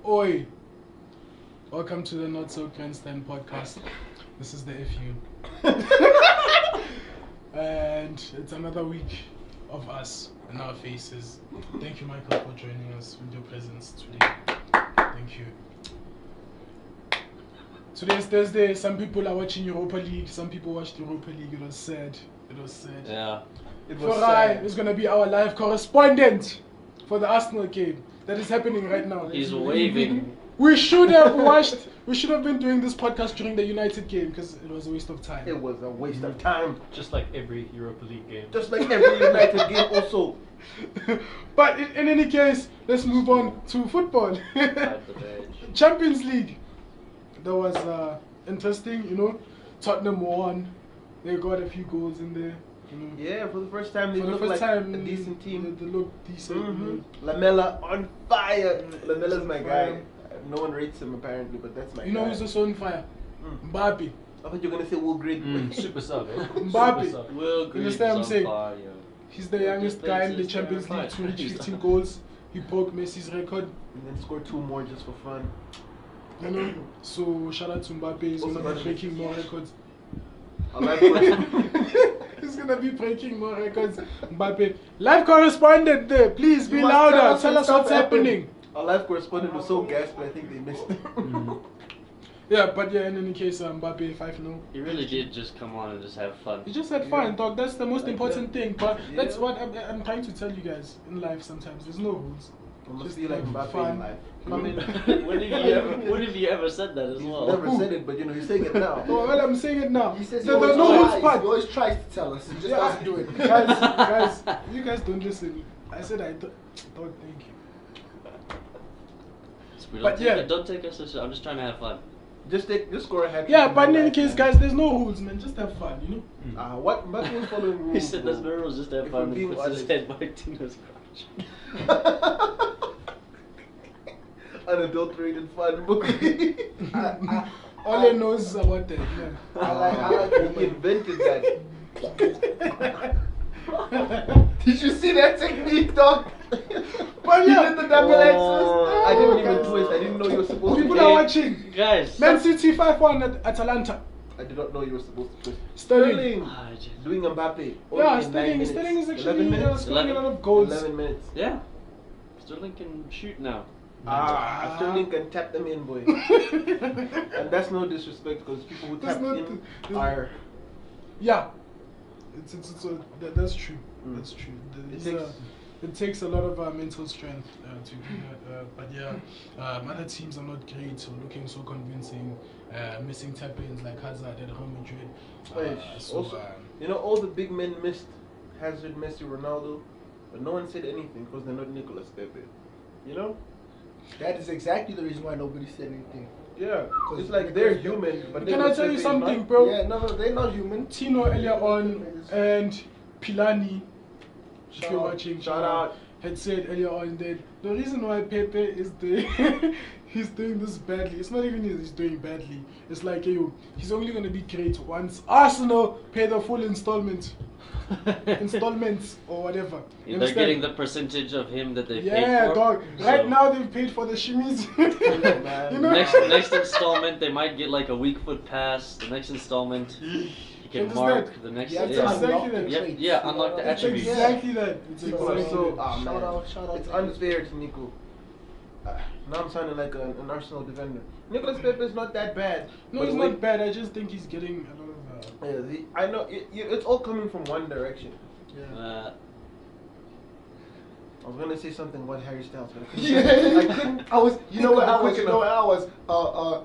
Oi! Welcome to the Not So Grandstand podcast. This is the FU. And it's another week of us and our faces. Thank you, Michael, for joining us with your presence today. Thank you. Today is Thursday. Some people are watching Europa League. Some people watched Europa League. It was sad. Yeah. Farai is going to be our live correspondent for the Arsenal game that is happening right now. He's waving. We should have been doing this podcast during the United game because it was a waste of time. It was a waste of time. Just like every Europa League game. Just like every United game also. But in any case, let's move on to football. Champions League. That was interesting, you know. Tottenham won. They got a few goals in there. Yeah, for the first time they looked like a decent team. They look decent. Lamela on fire. Lamela's my guy. No one rates him apparently, but that's my guy. You know who's also on fire? Mbappe. I thought you were gonna say Will Grade. Super sub, eh? Mbappe. Will Grade. You understand what I'm saying? Fire. He's the youngest guy in the Champions League to reach 15 goals. He broke Messi's record. And then scored 2 more just for fun. You know? So shout out to Mbappe. He's Also gonna be breaking more records. He's gonna be breaking more records. Mbappe. Live correspondent there. Please be louder. Tell us what's happening. Our live correspondent was so gassed, but I think they missed it. Yeah, but yeah, in any case, Mbappe 5-0. He really did just come on and just have fun. He just had fun, dog. That's the most important thing. But that's what I'm trying to tell you guys in life sometimes. There's no rules. It must be like Mbappe in life. I mean, when have you ever said that as well? He's never said it, but you know, he's saying it now. Well, I'm saying it now. He says the no rules part. He always tries to tell us. He just doesn't do it. Guys, you guys don't listen. I said I don't think you. Don't take us so I'm just trying to have fun. Just score a hat. Yeah, but in any case, guys, there's no rules, man. Just have fun, you know. What Mbappe was following rules. He said there's no rules, just have fun. Being Puts his head by Tino's crotch. Unadulterated fun. All he knows is about that. Yeah. I like he invented that. Did you see that technique, dog? But yeah, he did the double X's. I didn't even twist. I didn't know you were supposed to. People are watching. Guys. Man City 5-1 at Atalanta. I did not know you were supposed to twist. Sterling. Doing Mbappe. Yeah, Sterling is actually scoring a lot of goals. 11 minutes. Yeah. Sterling can shoot now. Sterling can tap them in, boy. And that's no disrespect because people who tap in are. Yeah. That's true. That's true. It takes a lot of mental strength to do that. But yeah, other teams are not great, so looking so convincing. Missing tap-ins like Hazard at Real Madrid. Also, you know, all the big men missed Hazard, Messi, Ronaldo, but no one said anything because they're not Nicolas Pepe. You know? That is exactly the reason why nobody said anything. Yeah, it's like they're human, but can I tell you something, bro? Yeah, no, they're not human. Tino earlier on and Pilani, if you're watching, shout out, had said earlier on that the reason why Pepe is he's doing this badly. It's not even he's doing badly. It's like he's only gonna be great once Arsenal pay the full installments or whatever. Yeah, they're getting the percentage of him that they paid for. Yeah, dog. Right now they've paid for the shimmies. You know? Next installment they might get like a weak foot pass. The next installment he can mark the next. Yeah, exactly that. Yeah, unlock the attributes. Exactly that. It's exactly shout out. It's unfair to Nico. Now I'm sounding like an Arsenal defender. Nicolas Pepe is not that bad. No, he's not bad. I just think he's getting a lot of. I know it's all coming from one direction. Yeah. I was gonna say something about Harry Styles, but I couldn't. I was. You know what I was?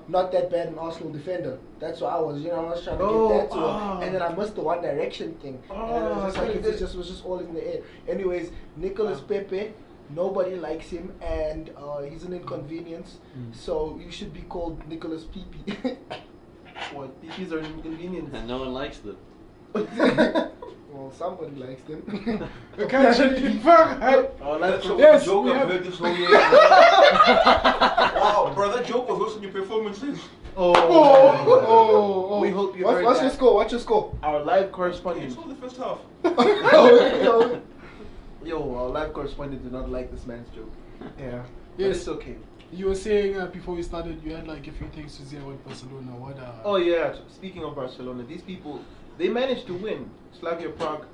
Not that bad an Arsenal defender. That's what I was. You know, I was trying to get that to her, and then I missed the One Direction thing. And it was just like it was just all in the air. Anyways, Nicolas Pepe. Nobody likes him, and he's an inconvenience. So you should be called Nicolas Pepe. What? Peepees are an inconvenience. And no one likes them. Well, somebody likes them. Yes, joke I've heard this whole year. Wow, bro, that joke was worse than your performances. Oh. We hope you heard What's that. your score? What's your score? Our live correspondent. It's all the first half. Yo, our live correspondent did not like this man's joke. Yeah. But it's okay. You were saying before we started, you had like a few things to say about Barcelona. What? Oh yeah. Speaking of Barcelona, these people they managed to win. Slavia Prague.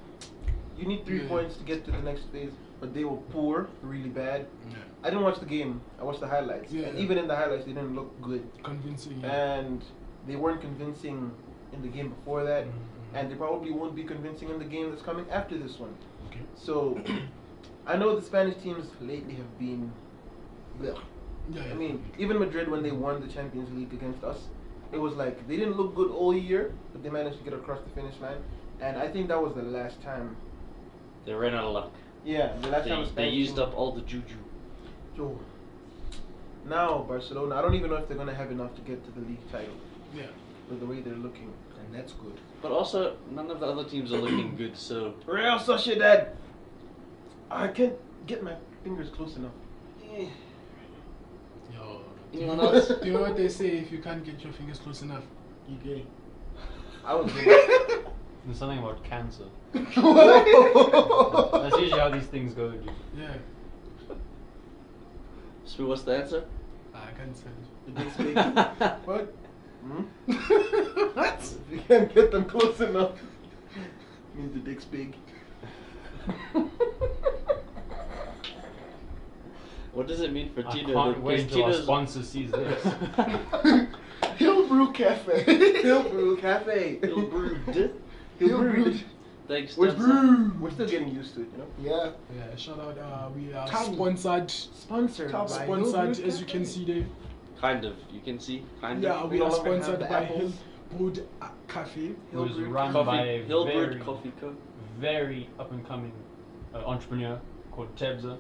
You need 3 points to get to the next phase, but they were poor, really bad. Yeah. I didn't watch the game. I watched the highlights, and even in the highlights, they didn't look good. Convincing. And they weren't convincing in the game before that, and they probably won't be convincing in the game that's coming after this one. Okay. So, I know the Spanish teams lately have been. Blech. Yeah. I mean, even Madrid when they won the Champions League against us, it was like they didn't look good all year, but they managed to get across the finish line, and I think that was the last time. They ran out of luck. Yeah, the last time the They Spanish used team- up all the juju. So, now Barcelona, I don't even know if they're gonna have enough to get to the league title Yeah. with the way they're looking. And that's good. But also, none of the other teams are looking good, so... Real Sociedad. I can't get my fingers close enough. Yo. Anyone else? Do you know what they say? If you can't get your fingers close enough, You gay. I was. There's something about cancer. What? That's usually how these things go, dude. yeah. So what's the answer? I can't say. The dick's big. What? Hmm? What? If you can't get them close enough, means the dick's big. What does it mean for I Tino? can't wait Because till our Tino's- sponsor sees this. Hillbrew Cafe. Hillbrew Cafe. Hillbrewed. Hillbrewed. Thanks, We're, Stetson. we're still getting used to it, you know? Yeah. Yeah. Shout out. We are Tiny. sponsored. Sponsored Top by Sponsored, Hillbrewed as you can Cafe. see there. Kind of. You can see. Kind Yeah, of. we no are longer have sponsored the by apples. Hillbrewed Cafe. Who's Hillbrewed run Cafe. by a Hillbrewed very, Coffee Co. very up and coming entrepreneur called Tebza.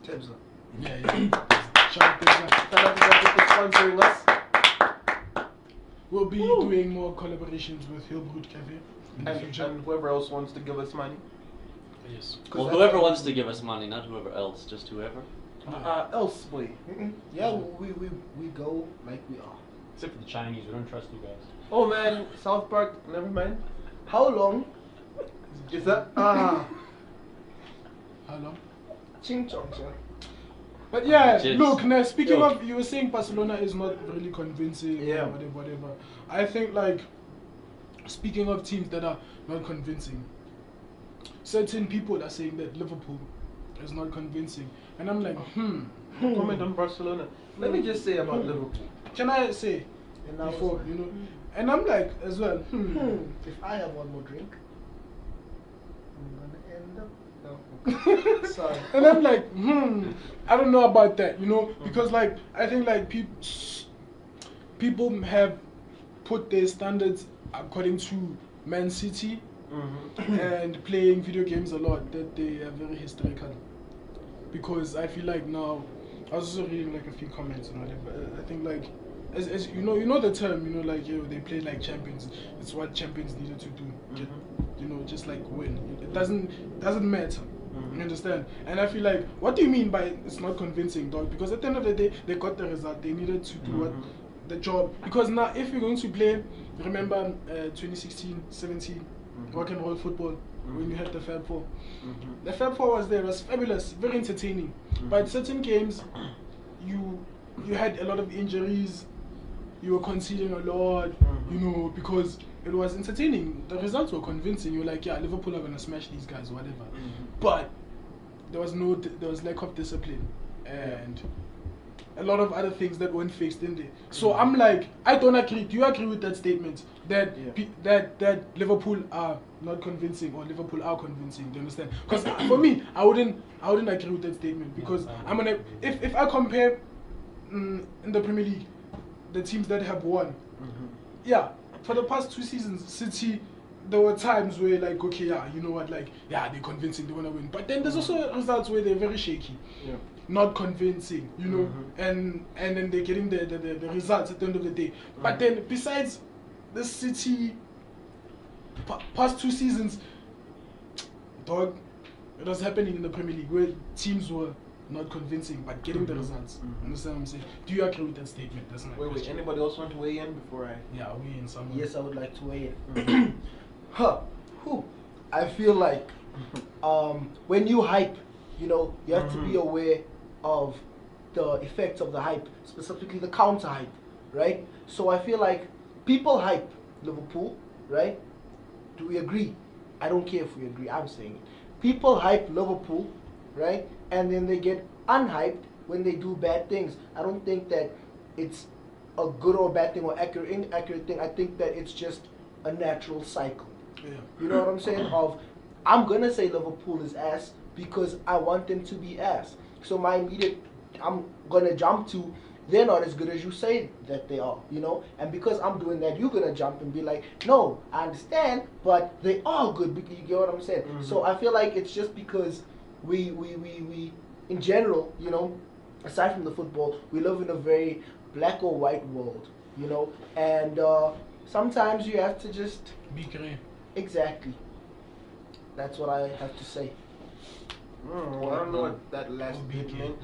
Tebza. Yeah. Shout out to them. Shout out to them for sponsoring us. We'll be doing more collaborations with Hillbrewed Cafe in the future. And whoever else wants to give us money. Yes. Well, whoever wants to give us money, not whoever else, just whoever. Else, boy. Yeah, we go like we are. Except for the Chinese, we don't trust you guys. Oh man, South Park, never mind. How long? Is that. How long? Ching chong, sir. But yeah, Cheers. look, now speaking Yo. of, you were saying Barcelona is not really convincing, Yeah. or whatever. I think, like, speaking of teams that are not convincing, certain people are saying that Liverpool is not convincing, and I'm like, Comment on Barcelona. Let me just say about Liverpool. Can I say And now before, it's- you know? And I'm like, as well, If I have one more drink, I'm gonna end up. No. Sorry. And I'm like, I don't know about that, you know, because like I think like people have put their standards according to Man City and playing video games a lot, that they are very historical. Because I feel like now, I was also reading like a few comments and whatever. I think like, as you know the term, you know, like they play like champions. It's what champions needed to do. You know, just like win. It doesn't matter. You understand? And I feel like, what do you mean by it's not convincing, dog? Because at the end of the day, they got the result. They needed to do what the job. Because now, if we're going to play, remember 2016, 17, rock and roll football, when you had the Fab Four. The Fab Four was there. It was fabulous, very entertaining. But certain games, you had a lot of injuries. You were conceding a lot, you know, because it was entertaining. The results were convincing. You're like, yeah, Liverpool are gonna smash these guys, whatever. But there was lack of discipline and a lot of other things that weren't fixed in there. So I'm like, I don't agree. Do you agree with that statement that that Liverpool are not convincing or Liverpool are convincing? Do you understand? Because for me, I wouldn't agree with that statement because I'm gonna if I compare in the Premier League the teams that have won, yeah, for the past 2 seasons, City, there were times where like, okay, yeah, you know what, like, yeah, they're convincing, they want to win. But then there's also results where they're very shaky, not convincing, you know, and then they're getting the results at the end of the day. But then besides the City past 2 seasons, dog, it was happening in the Premier League where teams were not convincing but getting the results. Understand what I'm saying? Do you agree with that statement? That's my Wait, question. anybody else want to weigh in before I? Yeah, we in someone. Yes, I would like to weigh in. I feel like when you hype, you know, you have to be aware of the effects of the hype, specifically the counter hype, right? So I feel like people hype Liverpool, right? Do we agree? I don't care if we agree, I'm saying it. People hype Liverpool, right? And then they get unhyped when they do bad things. I don't think that it's a good or bad thing or inaccurate thing. I think that it's just a natural cycle. Yeah. You know what I'm saying? I'm gonna say Liverpool is ass because I want them to be ass. So my immediate, I'm gonna jump to, they're not as good as you say that they are, you know? And because I'm doing that, you're gonna jump and be like, no, I understand, but they are good, because you get what I'm saying? Mm-hmm. So I feel like it's just because we in general, you know, aside from the football, we live in a very black or white world, you know? And sometimes you have to just... Be clear. Exactly. That's what I have to say. I don't know what that last bit meant.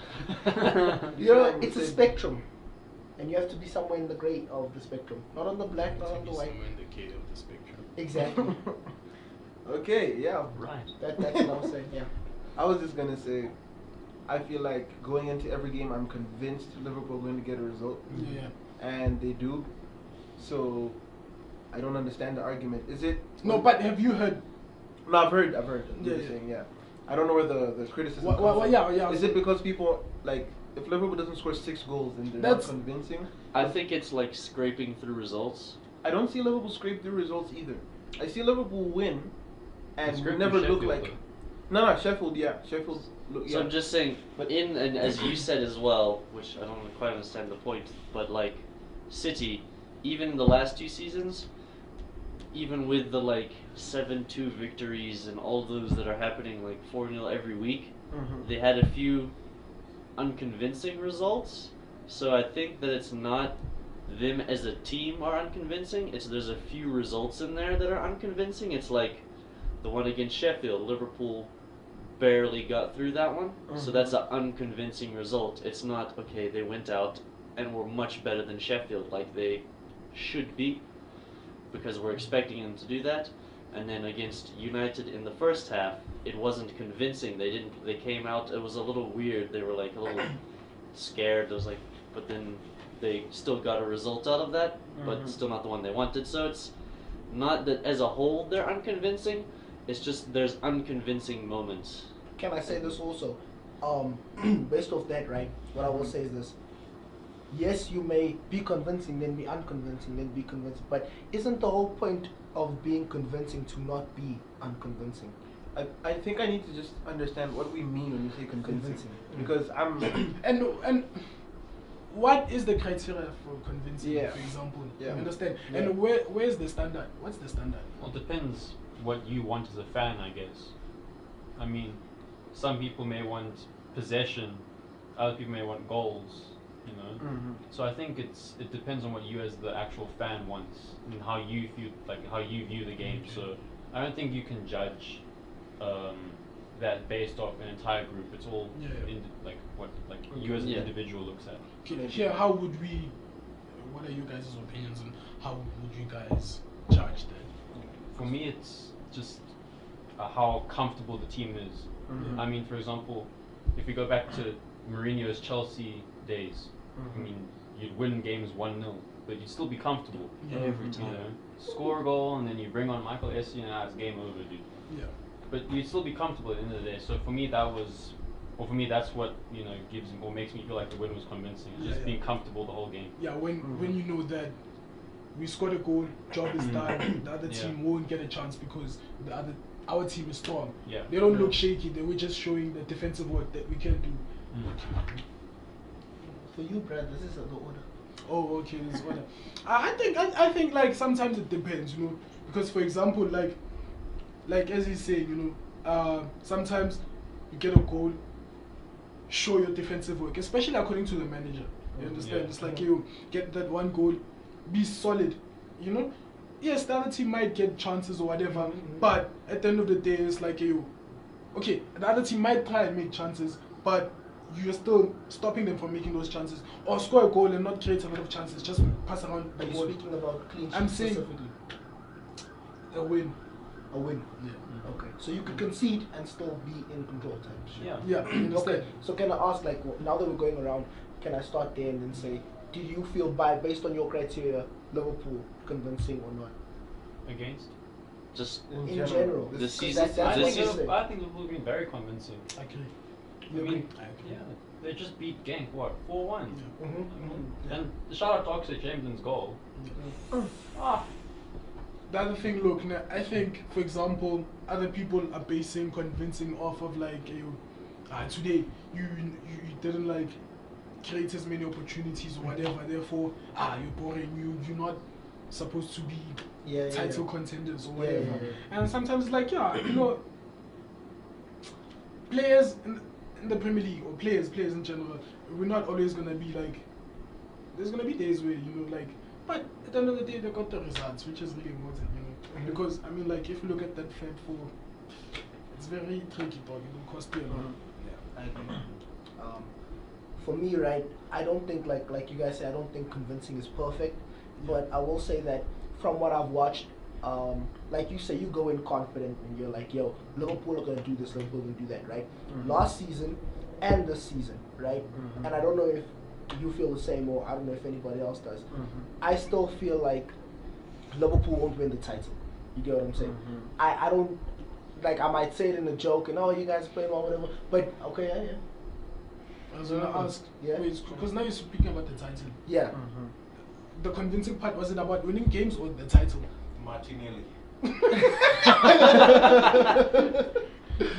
You know, it's a spectrum. And you have to be somewhere in the grey of the spectrum. Not on the black, not on the white. Somewhere in the K of the spectrum. Exactly. Okay, yeah. Right. That's what I was saying, yeah. I was just gonna say, I feel like going into every game, I'm convinced Liverpool are going to get a result, Yeah. and they do. So I don't understand the argument. Is it? No, but have you heard? No, I've heard. Yeah, You're yeah. saying, yeah. I don't know where the criticism Well, comes well, from. yeah. Is it because people like if Liverpool doesn't score 6 goals, then they're That's- not convincing? I think it's like scraping through results. I don't see Liverpool scrape through results either. I see Liverpool win, and Scrape never through look Sheffield, like. No, Sheffield, yeah, Sheffield. Look, So yeah. I'm just saying, but and as you said as well, which I don't quite understand the point, but like City, even the last 2 seasons, even with the like 7-2 victories and all those that are happening like 4-0 every week, Mhm. they had a few unconvincing results. So I think that it's not them as a team are unconvincing. It's there's a few results in there that are unconvincing. It's like the one against Sheffield, Liverpool barely got through that one. So Mhm. that's an unconvincing result. It's not okay, they went out and were much better than Sheffield like they should be because we're expecting them to do that. And then against United in the first half, it wasn't convincing. They came out, it was a little weird. They were like a little scared. It was like, but then they still got a result out of that, but Mhm. still not the one they wanted. So it's not that as a whole they're unconvincing. It's just there's unconvincing moments. Can I say this also? Based off that, right? What I will say is this. Yes, you may be convincing, then be unconvincing, then be convincing. But isn't the whole point of being convincing to not be unconvincing? I think I need to just understand what we mean when you say convincing. Convincing. Because I'm. And what is the criteria for convincing? Yeah. For example, Yeah. you understand? Yeah. And where's the standard? What's the standard? Well, it depends what you want as a fan, I guess. I mean, some people may want possession, other people may want goals, you know. Mhm. So I think it depends on what you as the actual fan wants and how you feel, like how you view the game. So I don't think you can judge that based off an entire group. It's all Yeah. like what you as an Yeah. individual looks at. Okay, here, how would we? What are you guys' opinions on how would you guys judge that? For me, it's just how comfortable the team is. Mhm. I mean, for example, if we go back to Mourinho's Chelsea days, I Mhm. mean, you'd win games 1-0, but you'd still be comfortable. Yeah. Every You time. know, score a goal and then you bring on Michael Essien and it's game over, dude. Yeah. But you'd still be comfortable at the end of the day. So for me, that's what gives or makes me feel like the win was convincing. It's just Yeah. being comfortable the whole game. Yeah, when Mhm. you know that we scored a goal, job is done, the other Yeah. team won't get a chance because our team is strong. Yeah. They don't look shaky. They were just showing the defensive work that we can do. For you, Brad, this is the order. Oh, okay, this order. I think like sometimes it depends, you know, because for example, like as he's saying, sometimes you get a goal, show your defensive work, especially according to the manager. You understand? Yeah. It's like you get that one goal, be solid, you know. Yes, the other team might get chances or whatever, but at the end of the day, it's like okay, the other team might try and make chances, but you're still stopping them from making those chances, or score a goal and not create a lot of chances, just pass around Are the you ball. speaking about clean sheet I'm saying- specifically? A win. a win. Yeah. Okay, so you could concede and still be in control type shit. Yeah. Yeah. Okay, Understand. so can I ask, like, now that we're going around, can I start there and then say, did you feel based on your criteria, Liverpool convincing or not? Against? Just In general. The 'Cause season- that's the what I I'm think saying. I think Liverpool have been very convincing. I agree. You I mean, agree? I agree. yeah, they just beat Genk, what, 4-1? Yeah. Mm-hmm. And shout out to Oxlade Chamberlain's goal. Yeah. Ah, The other thing, look, now, I think, for example, other people are basing convincing off of like, today you didn't like create as many opportunities or whatever. Therefore, you're boring. You're not supposed to be title contenders or whatever. And sometimes, it's like, players in the Premier League or players in general, we're not always gonna be like. There's gonna be days where like. But at the end of the day, they got the results, which is really important, Because, I mean, like, if you look at that Fed 4, it's very tricky, dog. It will cost you a lot. Yeah, I agree. For me, right, I don't think, like you guys say, I don't think convincing is perfect. But I will say that from what I've watched, like you say, you go in confident and you're like, yo, Liverpool are going to do this, Liverpool are going to do that, right? Mhm. Last season and this season, right? Mhm. And I don't know if you feel the same or I don't know if anybody else does. I still feel like Liverpool won't win the title. You get what I'm saying? I don't, like, I might say it in a joke and, oh, you guys are playing well, whatever. But, okay, yeah. I was going to ask, Yeah. because now you're speaking about the title. Yeah. The convincing part, was it about winning games or the title? Martinelli.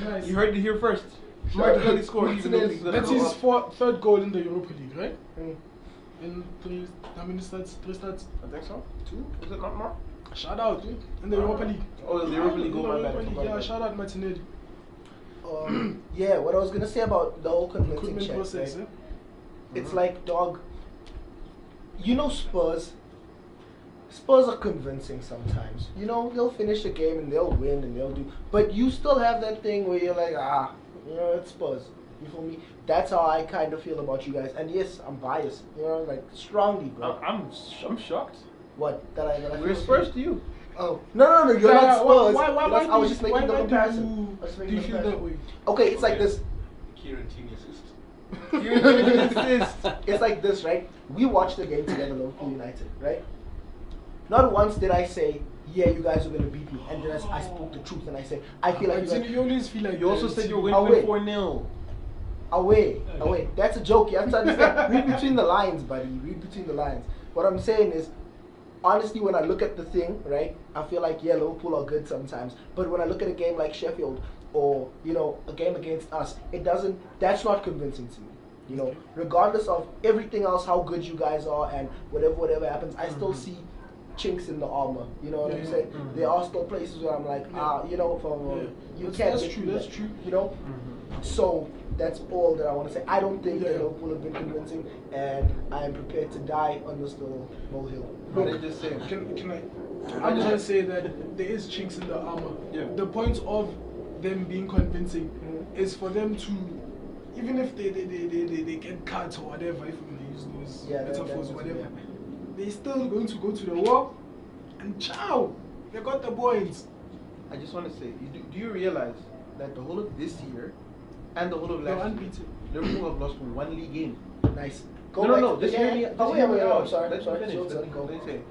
Nice. You heard it here first. Martinelli scored. even though this is That's gonna his go up. third goal in the Europa League, right? Mm. In how many starts? 3 starts? I think so. 2? Is it not more? Shout out, dude. In the Europa League. Oh, the Europa League In goal, the my Europa bad. I League, forgot yeah, about shout out Martinelli. Yeah, what I was going to say about the whole convincing Recruitment check, process, right? eh? It's like, dog, Spurs are convincing sometimes. They'll finish a game and they'll win and they'll do. But you still have that thing where you're like, it's Spurs. You feel me? That's how I kind of feel about you guys. And yes, I'm biased. Like strongly, bro. I'm shocked. What? That I We're feel Spurs to you. Oh no! You're Yeah, not Spurs. Why I was just making the comparison. I was do making you the feel that comparison. way? Okay, it's like this. Kieran Tierney assist. It's like this, right? We watched the game together, Liverpool United, right? Not once did I say, yeah, you guys are going to beat me. And then I spoke the truth and I said, I feel like You always feel like You also that. said you were Oh, going to wait. win 4-0. away. That's a joke. You have to understand. Read between the lines, buddy. Read between the lines. What I'm saying is, honestly, when I look at the thing, right, I feel like, yeah, Liverpool are good sometimes. But when I look at a game like Sheffield or, a game against us, that's not convincing to me. Regardless of everything else, how good you guys are and whatever happens, I still see chinks in the armor. You know what I'm saying? There are still places where I'm like, you can't. That's get true. through That's that, true. So that's all that I want to say. I don't think that Liverpool have been convincing, and I am prepared to die on this little molehill. What did I just say? Can I? I'm trying to say that there is chinks in the armor. Yeah. The point of them being convincing is for them to, even if they get cut or whatever, if we're gonna use those metaphors or whatever, they're still going to go to the war, and ciao, they got the points. I just want to say, do you realize that the whole of this year and the whole of They're last year, unbeaten. Liverpool have lost one league game. Nice. No. Just hear me. Oh, Just hear me wait, out. I'm sorry. Let me finish. Sure, Let go. me say.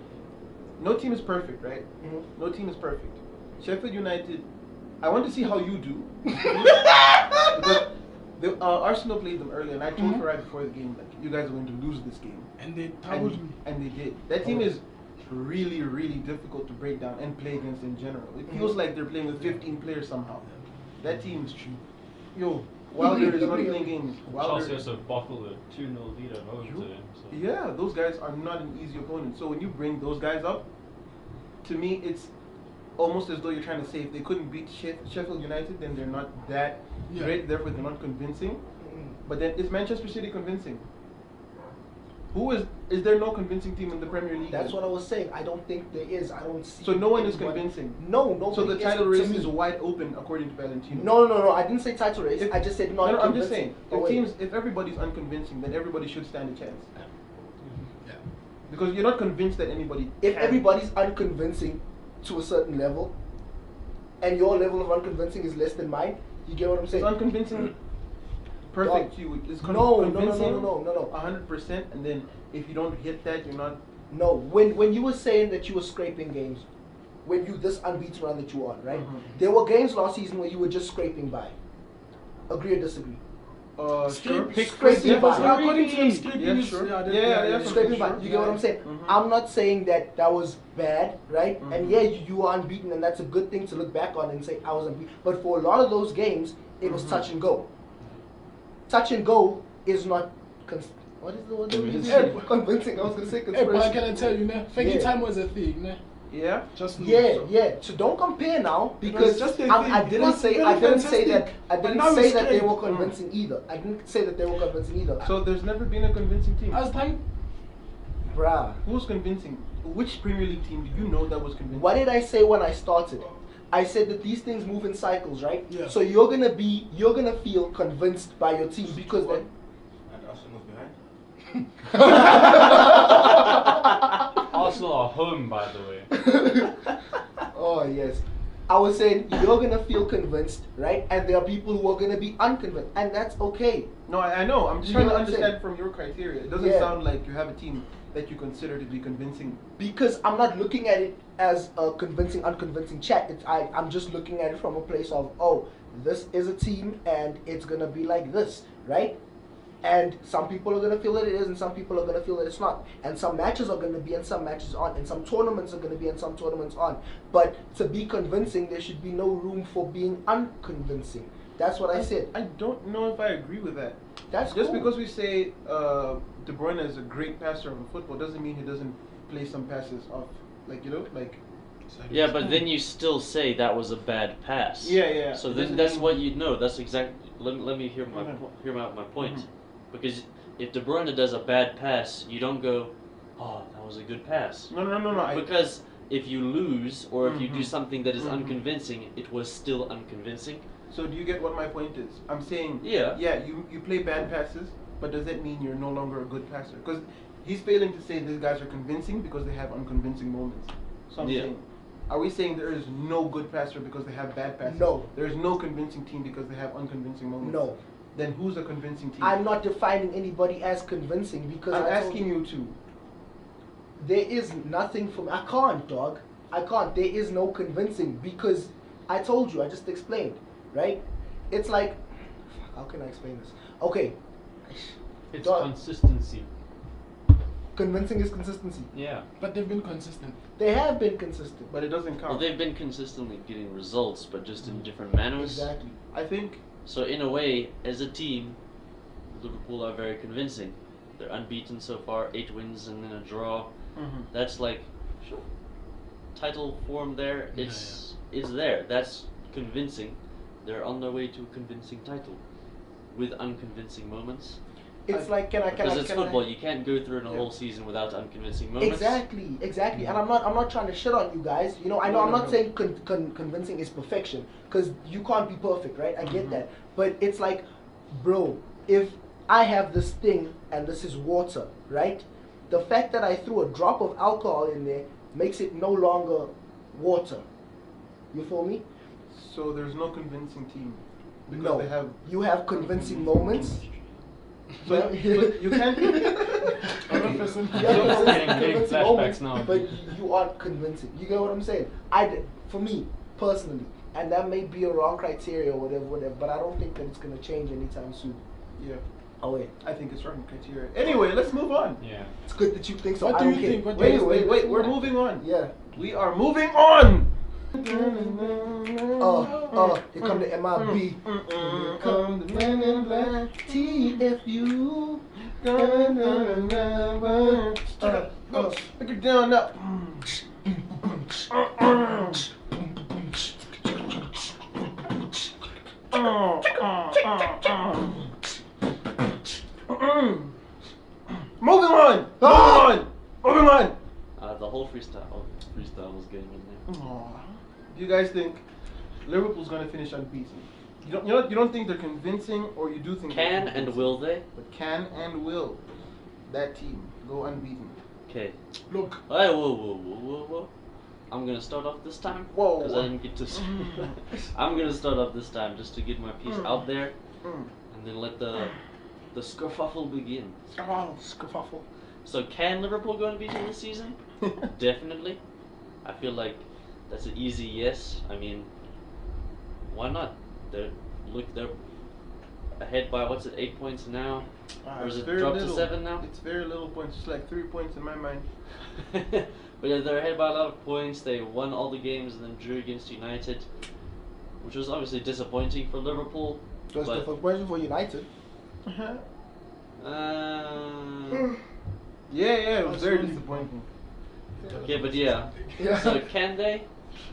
No team is perfect, right? Mhm. No team is perfect. Sheffield United. I want to see how you do. Because Arsenal played them earlier, and I told her right before the game, like, you guys are going to lose this game. And they tackled me. And they did. That team is really, really difficult to break down and play against in general. It feels like they're playing with 15 players somehow. That team is true. Yo, Wilder is not playing games. Chelsea also bottled a 2-0 lead at home to him. So. Yeah, those guys are not an easy opponent. So when you bring those guys up, to me, it's almost as though you're trying to say if they couldn't beat Sheffield United, then they're not that great. Therefore, they're not convincing. But then, is Manchester City convincing? Is there no convincing team in the Premier League? That's what I was saying. I don't think there is. I don't see. So no one is anybody. convincing? No. So the title to race me. is wide open according to Valentino? No. I didn't say title race. I just said not No, I'm just convincing. saying, if everybody's unconvincing, then everybody should stand a chance. Because you're not convinced that anybody If can. everybody's unconvincing to a certain level, and your level of unconvincing is less than mine. You get what I'm It's saying? unconvincing. Perfect Dog. to you. It's No, convincing. no. 100%, and then if you don't hit that, you're not. No, when you were saying that you were scraping games, when you this unbeaten run that you were on, right? There were games last season where you were just scraping by. Agree or disagree? Sure. Scraping by. Yeah, according to them, scraping Yeah, is sure. yeah, Scraping by. sure. You get what I'm saying? Mhm. I'm not saying that that was bad, right? Mhm. And yeah, you were unbeaten, and that's a good thing to look back on and say I was unbeaten. But for a lot of those games, it was touch and go. Touch and go is not. What is the word? Convincing. Convincing. I was gonna say Hey, but conspiracy. can I tell you, nah, fake Yeah. time was a thing, nah. Yeah. Just know, Yeah, so. yeah. So don't compare now because just a I thing. didn't It was say very I didn't say that fantastic. I But didn't now say it's that they great. were convincing either. I didn't say that they were convincing either. So there's never been a convincing team. As time, Bruh, Who was convincing? Which Premier League team did you know that was convincing? what did I say when I started? I said that these things move in cycles, right? Yeah. So you're gonna feel convinced by your team because What? then And Arsenal's behind. Arsenal are home, by the way. oh yes. I was saying you're gonna feel convinced, right? And there are people who are gonna be unconvinced, and that's okay. No, I know. I'm just You trying know to what I'm understand saying? from your criteria. It doesn't Yeah. sound like you have a team that you consider to be convincing. Because I'm not looking at it as a convincing, unconvincing chat. I'm just looking at it from a place of, oh, this is a team and it's gonna be like this, right? And some people are gonna feel that it is, and some people are gonna feel that it's not. And some matches are gonna be, and some matches aren't, and some tournaments are gonna be, and some tournaments aren't. But to be convincing, there should be no room for being unconvincing. That's what I said. I don't know if I agree with that. That's Just cool. because we say De Bruyne is a great passer of football doesn't mean he doesn't play some passes off. Like, you know, like. Yeah, but then you still say that was a bad pass. Yeah, yeah. So It then doesn't that's mean- what you know. That's exactly. Let me hear my Okay. hear out my point. Mhm. Because if De Bruyne does a bad pass, you don't go, "Oh, that was a good pass." No. Because if you lose or if you do Mhm. something that is Mhm. unconvincing, it was still unconvincing. So do you get what my point is? I'm saying, Yeah. you play bad passes, but does that mean you're no longer a good passer? Because he's failing to say these guys are convincing because they have unconvincing moments. So I'm Yeah. saying, are we saying there is no good passer because they have bad passes? No. There is no convincing team because they have unconvincing moments? No. Then who's a convincing team? I'm not defining anybody as convincing because I'm I told asking you to. There is nothing for me. I can't, dog. I can't. There is no convincing because I told you. I just explained, right? It's like, how can I explain this? Okay, It's Dog. consistency. convincing is consistency. Yeah. but they've been consistent. They have been consistent. But it doesn't count. Well, they've been consistently getting results, but just in different manners. Exactly. I think So in a way, as a team, Liverpool are very convincing. They're unbeaten so far, 8 wins and then a draw. That's like title form there. It's there. That's convincing. They're on their way to a convincing title, with unconvincing moments. It's like Because it's football, you can't go through a Yeah. whole season without unconvincing moments. Exactly. And I'm not trying to shit on you guys. You know, I know No, I'm no, not no. saying convincing is perfection because you can't be perfect, right? I get Mhm. that. But it's like, bro, if I have this thing and this is water, right? The fact that I threw a drop of alcohol in there makes it no longer water. You feel me? so. There's no convincing team because No. they have. You have convincing moments. So you can't. Other person. You have Getting convincing flashbacks moments, now. but you aren't convincing. You get what I'm saying? For me personally, and that may be a wrong criteria or whatever. But I don't think that it's gonna change anytime soon. Yeah, Oh wait, I think it's wrong criteria. Anyway, let's move on. Yeah. it's good that you think so. What I do don't you care. think? What do you Wait, think? we're moving on. Yeah. We are moving on. Here come the MIB. Here come the men in black. TFU. Look it down now. Moving on. Moving on. The whole freestyle was getting in there. Do you guys think Liverpool's gonna finish unbeaten? You don't think they're convincing, or you do think they're Can and convincing? will they? But can and will that team go unbeaten? Okay. Look, Hey, whoa. I'm gonna start off this time. Whoa. Because I didn't get to. I'm gonna start off this time just to get my piece out there, and then let the skerfuffle begin. Skerfuffle. So can Liverpool go unbeaten this season? Definitely. I feel like that's an easy yes. I mean, why not? They're ahead by 8 points now, or is it dropped to 7 now? It's very little points. It's like 3 points in my mind. But yeah, they're ahead by a lot of points. They won all the games and then drew against United, which was obviously disappointing for Liverpool. It was disappointing for United. Yeah, it was very disappointing. Okay, but yeah. So can they?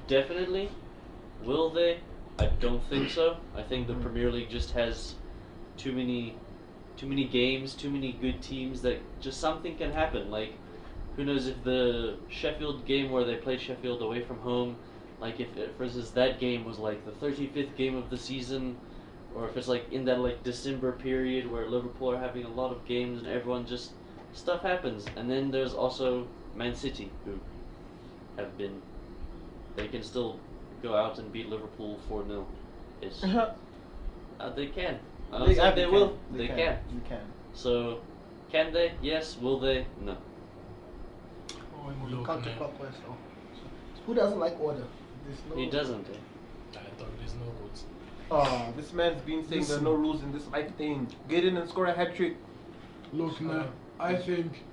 Definitely. Will they? I don't think so. I think the Premier League just has too many games, too many good teams that just something can happen. Like, who knows if the Sheffield game where they played Sheffield away from home, like if for instance that game was like the 35th game of the season, or if it's like in that like December period where Liverpool are having a lot of games and everyone just stuff happens. And then there's also Man City who they can still go out and beat Liverpool 4-0. It's they can. They will. They can. You can. So, can they? Yes. Will they? No. Counterclockwise though. Who doesn't like order? He doesn't. I thought there's no rules. Oh, this man's been saying there are no rules in this life thing. Get in and score a hat trick. Look, man, I think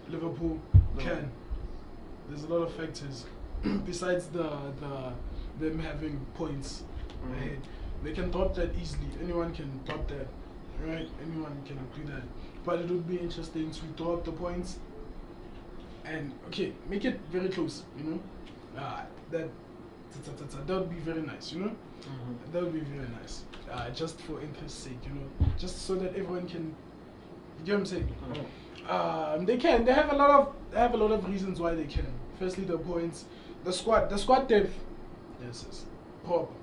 Liverpool can. There's a lot of factors besides them having points ahead. They can drop that easily. Anyone can drop that, right? Anyone can do that. But it would be interesting to drop the points and make it very close. You know, that would be very nice. You know, that would be very nice. Just for interest's sake, you know, just so that everyone can. You know what I'm saying? They can. They have a lot of reasons why they can. Firstly, the points, the squad depth. Yes. Pop.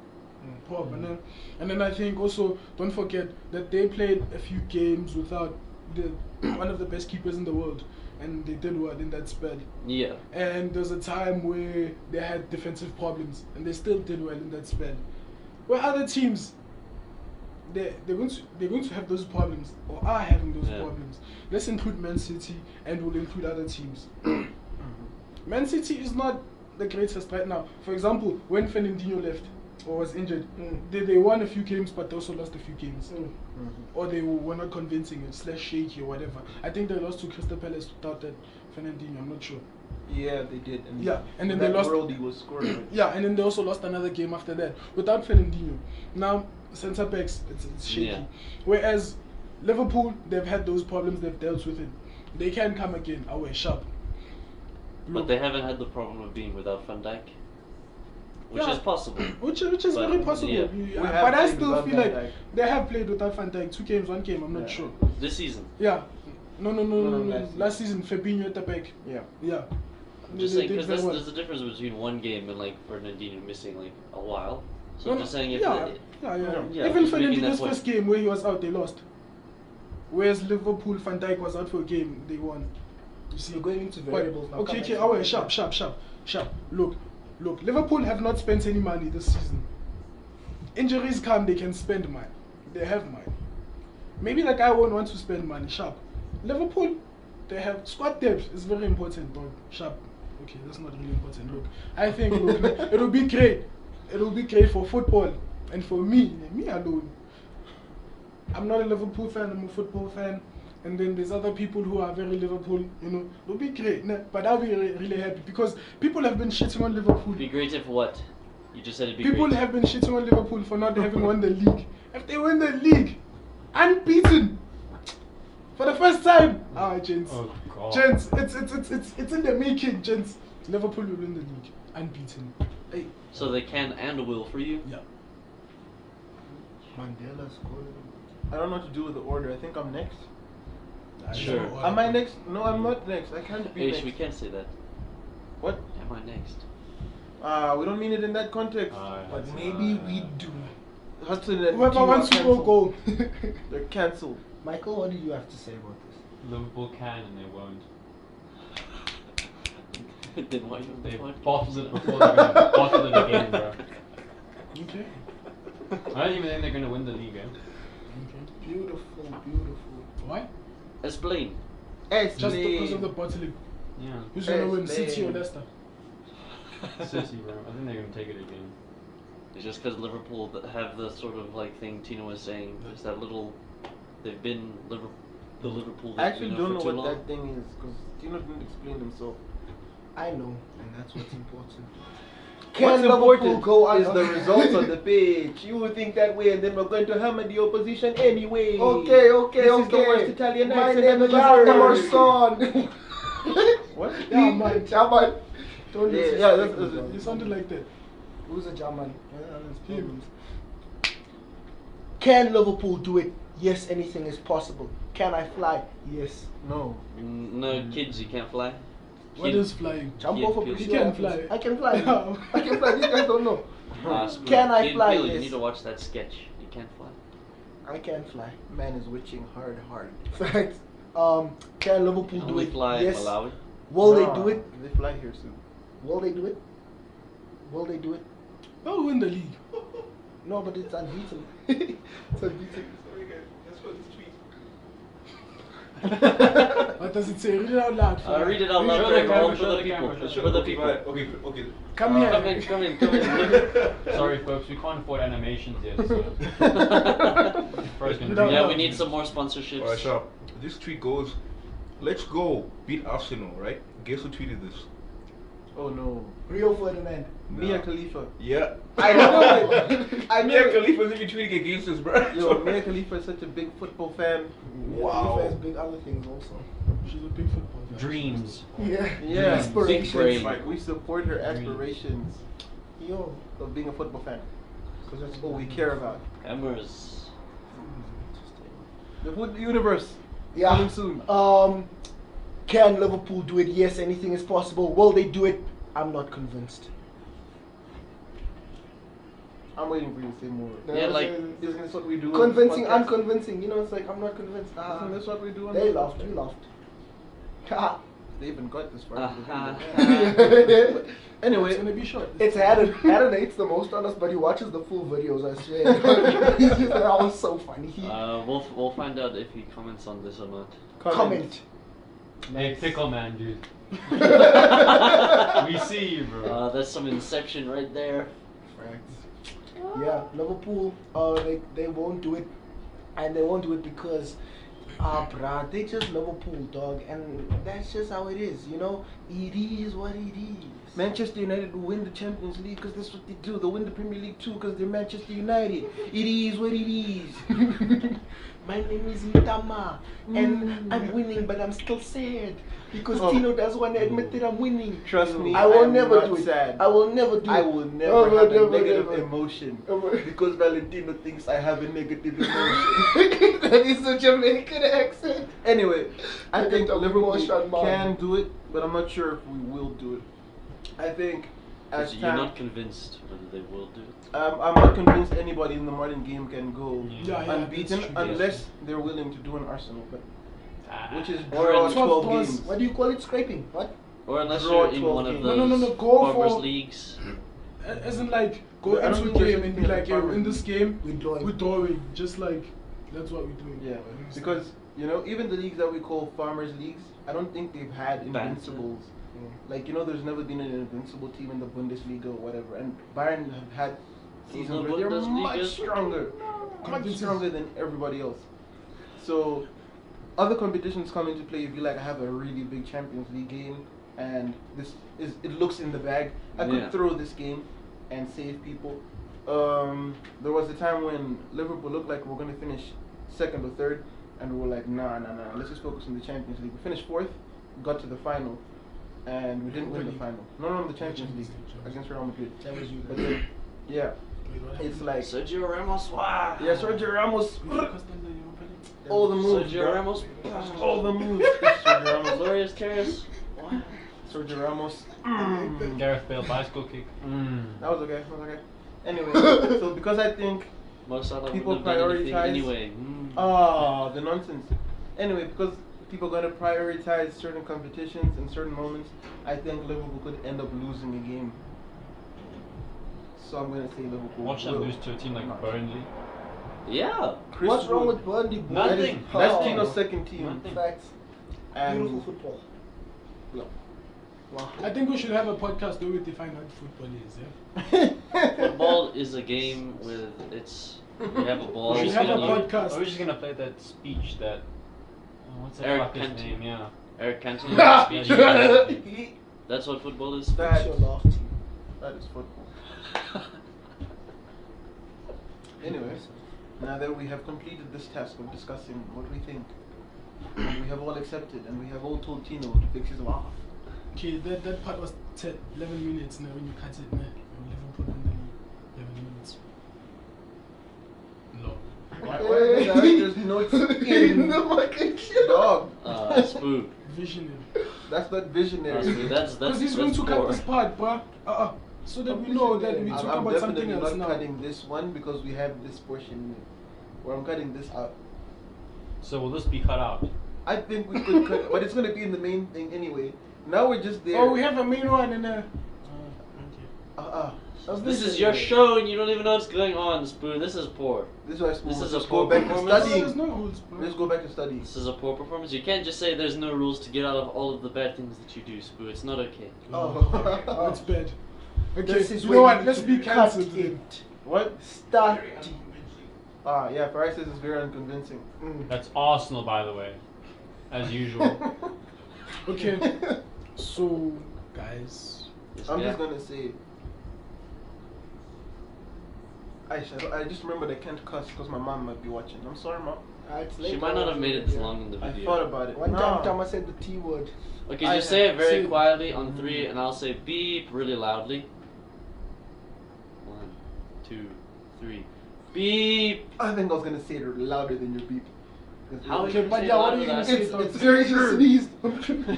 And then I think also don't forget that they played a few games without one of the best keepers in the world, and they did well in that spell. Yeah. And there's a time where they had defensive problems, and they still did well in that spell. Where other teams, they're going to have those problems or are having those problems. Let's include Man City, and we'll include other teams. Man City is not the greatest right now. For example, when Fernandinho left or was injured, they won a few games, but they also lost a few games. Or they were not convincing it, /shaky or whatever. I think they lost to Crystal Palace without that Fernandinho, I'm not sure. Yeah, they did. And then they lost. Worldie was scoring. And then they also lost another game after that without Fernandinho. Now, centre backs, it's shaky. Yeah. Whereas Liverpool, they've had those problems, they've dealt with it. They can come again, away sharp. But they haven't had the problem of being without Van Dijk, which is possible. Which is very possible. Yeah. But I still feel like they have played without Van Dijk 2 games, 1 game. I'm not sure. This season. Yeah. No. Last season, Fabinho at the back. Yeah. I'm just saying because there's a difference between 1 game and like Fernandinho missing like a while. So I'm just saying if even Fernandinho's first game where he was out, they lost. Whereas Liverpool, Van Dijk was out for a game, they won. You see, going into variables now. Okay, sharp. Look, Liverpool have not spent any money this season. Injuries come, they can spend money. They have money. Maybe the guy won't want to spend money, sharp. Liverpool, they have squad depth. It's very important, but sharp. Okay, that's not really important. Look, I think it will be great. It will be great for football and for me alone. I'm not a Liverpool fan. I'm a football fan. And then there's other people who are very Liverpool, you know. It'll be great, but I'll be really happy because people have been shitting on Liverpool. Be great if what? You just said it'd be people great. Have been shitting on Liverpool for not having won the league. If they win the league, unbeaten, for the first time, gents, gents, it's in the making, gents. Liverpool will win the league, unbeaten. Hey. So they can and will for you? Yeah. Mandela scored. I don't know what to do with the order. I think I'm next. Sure. Am I next? No, I'm not next. I can't be next. We can't say that. What? Am I next? We don't mean it in that context. But maybe we do. Hudson and whoever wants to go. They're cancelled. Michael, what do you have to say about this? Liverpool can and they won't. Then why you on the They podcast? bottled it before they're gonna bottle it again, bro. Okay. I don't even think they're gonna win the league. Eh? Okay. Beautiful, beautiful. Why? Explain. Just because of the bottling. Yeah. Who's gonna win, Explain. City or Leicester? City, bro. I think they're gonna take it again. It's just because Liverpool have the sort of like thing Tina was saying. There's that little. They've been the Liverpool. I actually don't know for too what long. that thing is because Tino didn't explain himself. I know, and that's what's important. What's Can Liverpool important go on is the results on the pitch. You would think that way, and then we're going to hammer the opposition anyway. Okay, This is the worst Italian My accent name I've is ever heard. Emerson. What? Yeah, man. German. Don't Yeah, disrespect yeah, me, that's- bro. You sounded like that. Who's a German? Him. Can Liverpool do it? Yes, anything is possible. Can I fly? Yes. No. No, kids, you can't fly. What Kid- is flying? Jump Kid off a Peel. bridge. He can fly. I can fly. I can fly. These guys don't know. Screw Can it. I Kid fly? Peel, You Yes. need to watch that sketch. You can't fly. I can fly. Man is witching hard. Facts. Can Liverpool You do only it? fly Yes. Malawi. Will Nah, they do it? They fly here soon. Will they do it? Will they do it? They'll win the league. No, but it's unbeaten. It's unbeaten. Sorry guys, let's go to this tweet. What does it say? Read it out loud. Read it out Show loud the for everyone, camera, for show the the people. camera, show For the the people. Right, okay, okay. Come here. Come in, come in, come in. Sorry, folks, we can't afford animations yet. So first gonna No, do Yeah, no. we need some more sponsorships. Alright, sharp. This tweet goes, let's go beat Arsenal, right? Guess who tweeted this? Oh no. Rio Ferdinand. Mia Nah. Khalifa. Yeah. I know it. I Mia know it. Khalifa's even tweeting against us, bro. Yo, Mia Khalifa is such a big football fan. Wow. He has big other things also. She's a big football fan. Dreams. Yeah. Yeah. Aspirations. Big brain. Like, we support her aspirations Yo. of being a football fan. Because that's all we care about. Hammers. The foot universe. Yeah. Coming soon. Can Liverpool do it? Yes, anything is possible. Will they do it? I'm not convinced. I'm waiting for you to say more. Yeah, like- Isn't this what we do? on Convincing, this podcast? unconvincing. You know, it's like I'm not convinced. Isn't this what we do? On They this laughed. podcast? You laughed. Ha. They even got this far. Uh-huh. Anyway, It's gonna be short. It's Adam. Adam hates the most on us, but he watches the full videos. I swear. He's just like, that was so funny. We'll find out if he comments on this or not. Comment. Hey, pickle man, dude. We see you, bro. That's some Inception right there. Yeah, Liverpool. They won't do it, and they won't do it because, bruh, they just Liverpool, dog, and that's just how it is. You know, it is what it is. Manchester United will win the Champions League because that's what they do. They'll win the Premier League too because they're Manchester United. It is what it is. My name is Mitama, and I'm winning, but I'm still sad because Tino doesn't want to admit that I'm winning. Trust me, I will am never not do it. sad. I will never do it. I will never have a never, negative never. emotion Ever. because Valentino thinks I have a negative emotion. That is a Jamaican accent. Anyway, I Look think at the Liverpool emotion, man. can do it, but I'm not sure if we will do it. I think as You're time, not convinced whether they will do it. I'm not convinced anybody in the modern game can go Yeah, unbeaten that's true. unless they're willing to do an Arsenal, but which is Or draw in 12 12 games. What do you call it? Scraping? What? Or unless Draw you're in 12 one of games. those No, go farmers for- leagues. Isn't like go I don't into think a there's game and be anything like, as a yo, farmer. in this game, We're drawing. we're drawing. Just like, that's what we're doing. Yeah, because you know, even the leagues that we call farmers leagues, I don't think they've had invincibles. Like, you know, there's never been an invincible team in the Bundesliga or whatever, and Bayern have had seasons where they're Bundesliga? much stronger, much stronger than everybody else. So, other competitions come into play. If you like, I have a really big Champions League game, and it looks in the bag. I could Yeah. throw this game and save people. There was a time when Liverpool looked like we're gonna finish second or third, and we were like, nah, let's just focus on the Champions League. We finished fourth, got to the final, and we didn't win the final. No, the Champions League against Real Madrid. That was you. But then, yeah, Wait, what it's happened? like, Sergio Ramos, wow. yeah, Sergio Ramos, Wait, cost them the Europa League? all the moves, Sergio bro. Ramos, all the moves. Sergio Ramos, Glorious Terrace. Wow. Sergio Ramos. Gareth Bale bicycle kick. That was okay. Anyway, so because I think, Mo Salah People wouldn't have done anything prioritize- anyway. the nonsense. Anyway, because people are going to prioritize certain competitions in certain moments, I think Liverpool could end up losing a game. So I'm going to say Liverpool. Watch them will. lose to a team like Burnley. Yeah. Chris What's wrong Wood. with Burnley? boy? Nothing. That's Oh. Tino's second team. Nothing. Facts. And Beautiful football. no. Wow. I think we should have a podcast where we define what football is. Yeah. Football is a game with its. You have a ball. We should you have a know, podcast. Are we just gonna play that speech that? What's that Eric fucker's Cantona. name? Yeah. Eric Cantona speech. Yeah. That's what football is. That, Your laugh team. that is football. Anyways, now that we have completed this task of discussing what we think, and we have all accepted, and we have all told Tino to fix his laugh. Okay, that part was 11 minutes now when you cut it, man. Liverpool and then 11 minutes. No. Why the director's notes in the fucking shit. dog? Spoo. Visionary. That's not visionary. Spoo. That's Because he's going that's to cut poor. this part, bruh. So that we know that we talk I'm about something definitely else not now. cutting this one because we have this portion where I'm cutting this out. So will this be cut out? I think we could cut it, but it's going to be in the main thing anyway. Now we're just there. Oh, we have a main one and a. This is your show and you don't even know what's going on, Spoo. This is poor. This is why This is a let's poor go back to performance. studying. There's no rules, bro. Let's go back to studying. This is a poor performance. You can't just say there's no rules to get out of all of the bad things that you do, Spoo. It's not okay. Oh. That's bad. Okay, This is you where know you what? Let's need be to cut cancelled. then. it. What? Start. Yeah, Farai says it's very unconvincing. That's Arsenal, by the way, as usual. Okay, so guys, Yes, I'm yeah. just gonna say. I just remembered I can't cuss because my mom might be watching. I'm sorry, mom. She might not have made it this long in the I video. thought about it. One No. time Thomas said the T word. Okay, I just say it have very seen- quietly on 3, and I'll say beep really loudly. 1, 2, 3. Beep! I think I was gonna say it louder than your beep. 'Cause How okay, you but say yeah, what louder are you than gonna that? say? It's very true. Sneezed.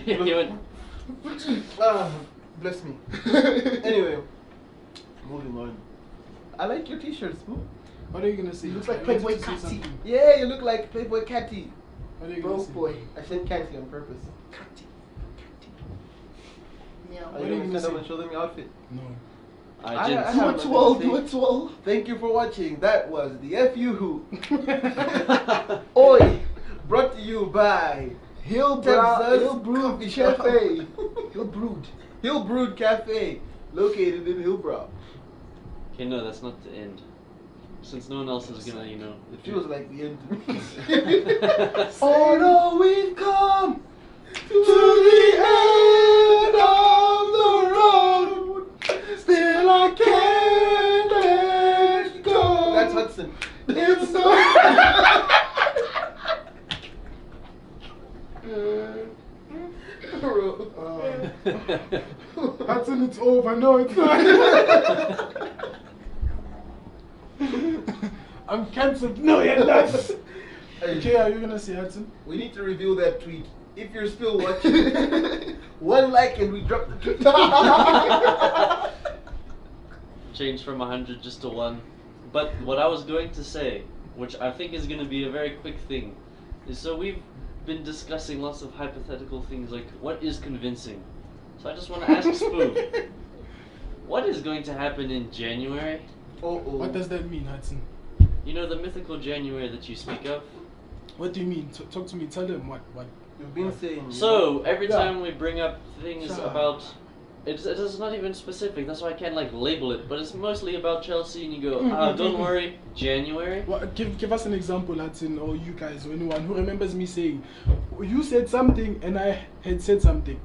He went, Bless me. Anyway, moving on. I like your t-shirts, boo. What are you gonna say? He looks like I wanted Playboy to say Catty. something. Yeah, you look like Playboy Catty. What are you gonna Broke say? boy. I said Catty on purpose. Meow. Are What you are you gonna gonna stand up say? and show them your outfit? No. I didn't. I Do have it nothing well, to do say. it well. Thank you for watching. That was the FU Oi! brought to you by Hillbrow, Texas Hillbrood Coffee Shop. Cafe. Hillbrood. Hillbrood Cafe, located in Hillbrow. Okay, no, that's not the end. Since no one else is gonna, you know. It feels like the end to me. Oh no, we've come to the end of the road. Still I can't let go. That's Hudson. It's so. Hudson, it's over. No, it's not. I'm cancelled. No, you're not. Okay, are you gonna say Hudson? We need to reveal that tweet. If you're still watching, one like and we drop the tweet. Change from 100 just to 1. But what I was going to say, which I think is going to be a very quick thing, is so we've been discussing lots of hypothetical things like what is convincing. So I just want to ask Spoo, what is going to happen in January? What does that mean, Hudson? You know the mythical January that you speak of? What do you mean? Talk to me. Tell them what. You've been saying. So every Yeah. time we bring up things Sure. about, it's not even specific. That's why I can't like label it. But it's mostly about Chelsea, and you go, don't worry, January. Well, give us an example, Hudson, or you guys, or anyone who remembers me saying, you said something and I had said something.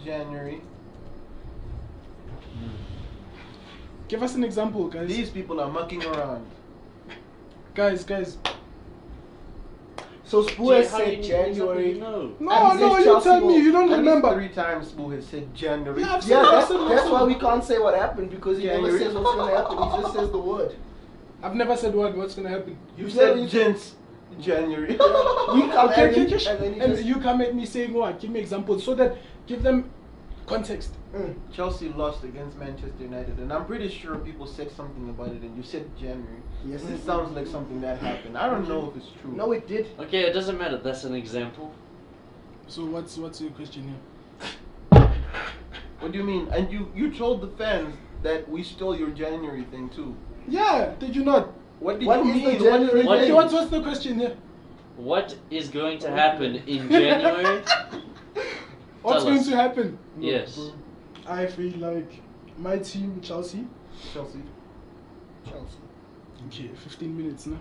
January. Give us an example, guys. These people are mucking around. Guys. So Spoo has How do you said need an example? January. You know. No, And no, this you Chelsea tell me. will- You don't At least remember. 3 times Boo has said January. Yeah, I've said Yeah, it, I've that's, said it that's also. why we can't say what happened because he never January. says what's gonna happen. He just says the word. I've never said what's gonna happen. You said said you- gents. January. We come Okay, and, okay, then- and then he and just you come at me saying what? Give me examples so that give them context. Chelsea lost against Manchester United, and I'm pretty sure people said something about it, and you said January. Yes, This sounds like something that happened. I don't know if it's true. No, it did. Okay, it doesn't matter. That's an example. So what's your question here? What do you mean? And you told the fans that we stole your January thing too. Yeah, did you not? What did What you is the mean? January What- Okay, what's the question here? What is going to happen in January? What's Tell going us. to happen? Yes. I feel like my team, Chelsea. Chelsea. Okay, 15 minutes now.